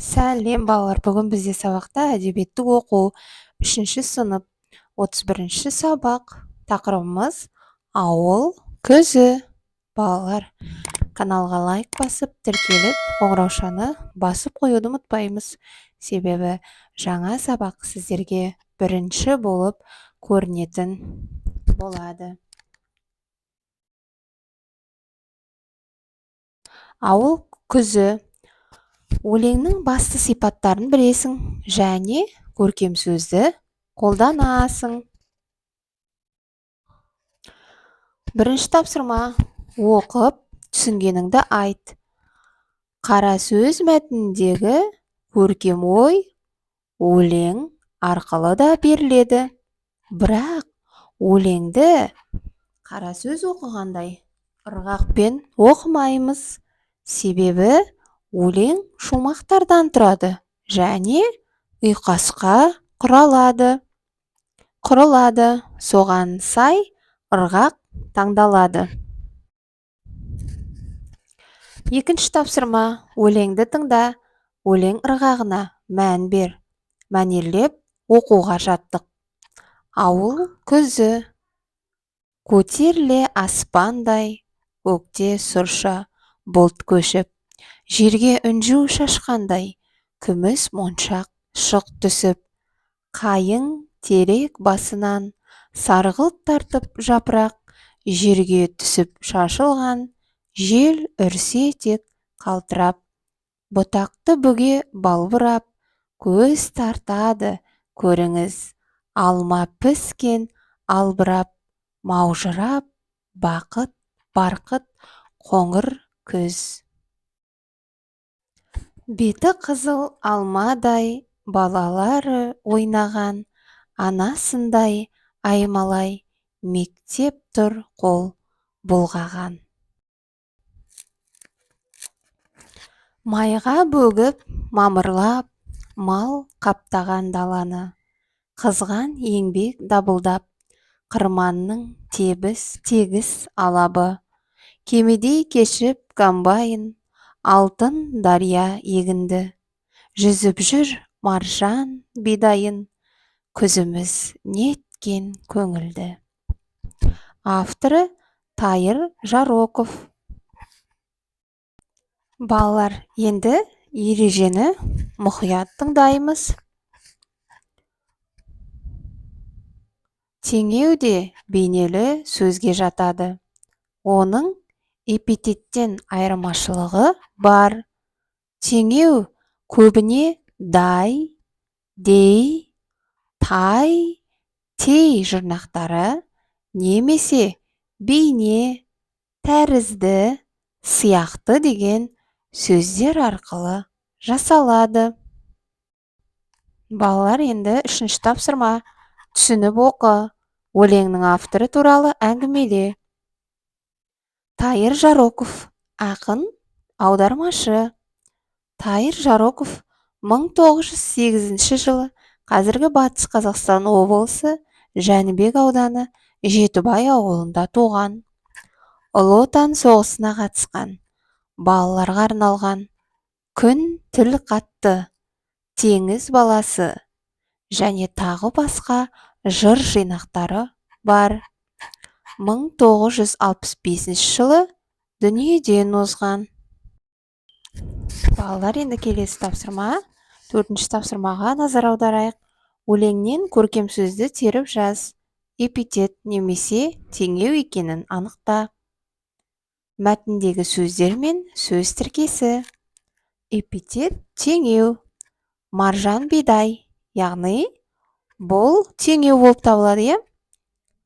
Сәлем балалар, бүгін бізде сабақта әдебиеттік оқу 3-ші сынып 31-ші сабақ. Тақырыбымыз ауыл күзі. Балалар, каналға лайк басып, тіркеліп, қоңыраушаны басып қоюды ұмытпаймыз. Себебі жаңа сабақ сіздерге бірінші болып көрінетін болады. Ауыл күзі. Өлеңнің басты сипаттарын білесің және көркем сөзді қолданасың. Бірінші тапсырма: оқып, түсінгеніңді айт. Қара сөз мәтініндегі көркем ой өлең арқылы да беріледі. Бірақ өлеңді қара сөз оқығандай ырғақпен оқымаймыз. Себебі өлең шумақтардан тұрады және ұйқасқа құрылады. Соған сай ырғақ таңдалады. Екінші тапсырма: өлеңді тыңда, өлең ырғағына мән бер. Мәнерлеп оқуға жаттық. Ауыл күзі. Көтеріле аспандай, көкте сұрша бұлт көшіп, жерге үнжу шашқандай, күміс моншақ шық түсіп, қайың терек басынан сарғылт тартып жапырақ, жерге түсіп шашылған, жел үрсе тек қалтырап, бұтақты бүге балбырап, көз тартады көріңіз, алма піскен албырап, маужырап, бақыт барқыт қоңыр күз. Беті қызыл алмадай, балалары ойнаған, анасындай аймалай, мектеп тұр қол бұлғаған. Майға бөгіп, мамырлап, мал қаптаған даланы, қызған еңбек дабылдап, қырманның тегіс алабы, кемедей кешіп комбайн, алтын дария егінді, жүзіп жүр маржан бидайын, күзіміз неткен көңілді. Авторы Тайыр Жароков. Балалар, енді ережені мұқият тыңдаймыз. Теңеу де бейнелі сөзге жатады. Оның эпитеттен айырмашылығы бар. Теңеу көбіне дай, дей, тай, тей жұрнақтары немесе бейне, тәрізді, сияқты деген сөздер арқылы жасалады. Балалар, енді 3-ші тапсырма: түсініп оқы. Өлеңнің авторы туралы әңгімеле. Тайыр Жароков, ақын, аудармашы. Тайыр Жароков 1908 жылы қазіргі Батыс Қазақстан облысы Жәнібек ауданы Жетібай ауылында туған. Ұлы Отан соғысына қатысқан. Балаларға арналған Күн тіл қатты, Теңіз баласы және тағы басқа жыр жинақтары бар. 1965 жылы дүниеден озған. Балалар, енді келесі тапсырма, 4-ші тапсырмаға назар аударайық. Өлеңнен көркем сөзді теріп жаз. Эпитет немесе теңеу екенін анықта. Мәтіндегі сөздер мен сөз тіркесі. Эпитет теңеу. Маржан бидай, яғни бұл теңеу болып табылады.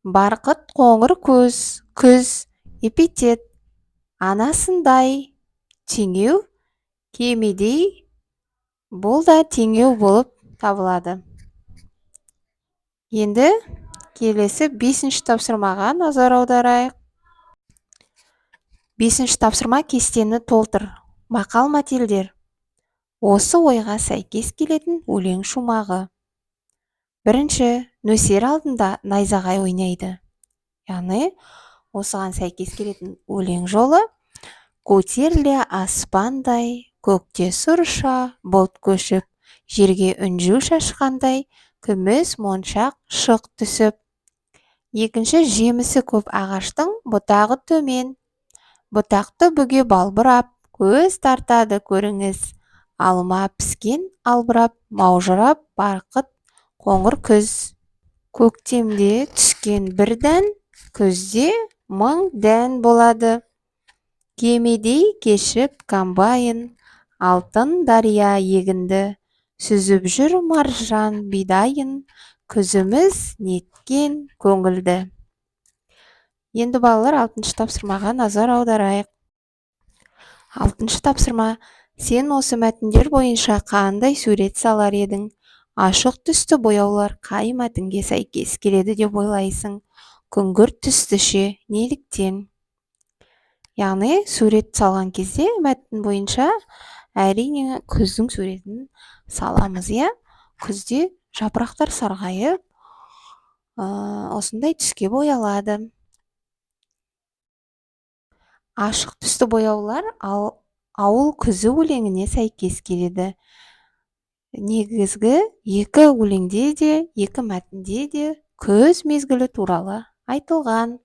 Барқыт қоңыр күз. Эпитет. Анасындай, теңеу. Кемедей, бұл да теңеу болып табылады. Енді келесі 5-ші тапсырмаға назар аударайық. 5-ші тапсырма: кестені толтыр. Мақал-мәтелдер. Осы ойға сәйкес келетін өлең шумағы. 1. Нөсер алдында найзағай ойнайды. Яғни, осыған сәйкес келетін өлең жолы: көтеріле аспандай, көкте сұрша бұлт көшіп, жерге үнжу шашқандай, күміс моншақ шық түсіп. Екінші жемісі көп ағаштың бұтағы төмен. Бұтақты бүге балбырап, көз тартады көріңіз. Алма піскен албырап, маужырап барқыт қоңыр күз. Көктемде түскен бір дән, күзде мың дән болады. Кемедей кешіп комбайн, алтын дария егінді. Сүзіп жүр маржан бидайын, күзіміз неткен көңілді. Енді балалар 6-шы тапсырмаға назар аударайық. 6-шы тапсырма. Сен осы мәтіндер бойынша қандай сурет салар едің? Ашық түсті бояулар қай мәтінге сәйкес келеді деп ойлайсың? Күңгірт түсті ше, неліктен? Яғни сурет салған кезде мәтін бойынша әрине күздің суретін саламыз, иә? Күзде жапырақтар сарғайып, осындай түске боялады. Ашық түсті бояулар ауыл күзі өлеңіне сәйкес келеді. Негізгі екі өлеңде де, екі мәтінде де күз мезгілі туралы айтылған.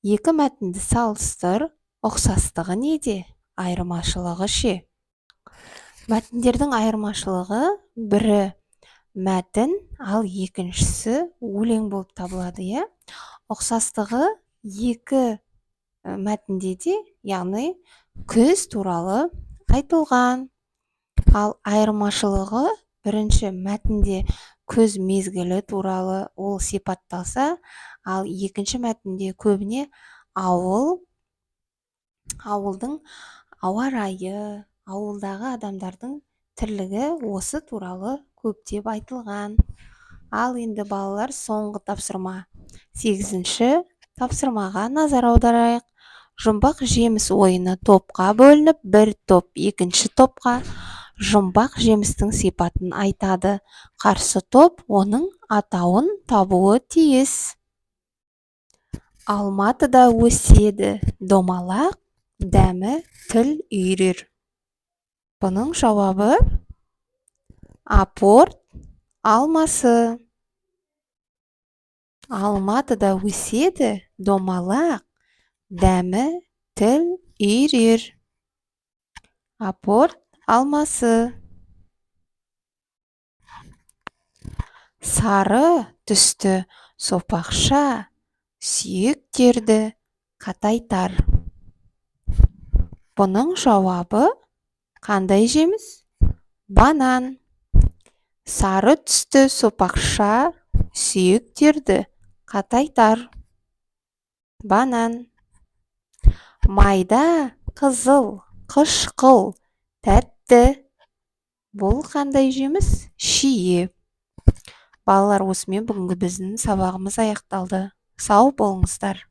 Екі мәтінді салыстыр, ұқсастығы неде? Айырмашылығы ше? Мәтіндердің айырмашылығы бірі мәтін, ал екіншісі өлең болып табылады, иә? Ұқсастығы екі мәтінде де, яғни күз туралы айтылған. Ал айырмашылығы бірінші мәтінде күз мезгілі туралы ол сипатталса, ал екінші мәтінде көбіне ауылдың ауа райы, ауылдағы адамдардың тірлігі осы туралы көптеп айтылған. Ал енді балалар соңғы тапсырма, 8-ші тапсырмаға назар аударайық. Жұмбақ жеміс ойыны топқа бөлініп, бір топ екінші топқа жұмбақ жемістің сипатын айтады. Қарсы топ оның атауын табуы тиіс. Алматыда өседі домалақ, дәмі тіл үйрер. Бұның жауабы апорт алмасы. Алматыда өседі домалақ, дәмі тіл үйрер. Апорт алмасы. Сары түсті сопақша сүйектерді қатайтар. Бұның жауабы қандай жеміс? Банан. Сары түсті сопақша сүйектерді қатайтар. Банан. Майда, қызыл, қышқыл, тәтті. Бұл қандай жеміс? Шие. Балалар, осымен бүгінгі біздің сабағымыз аяқталды. Сау болыңыздар.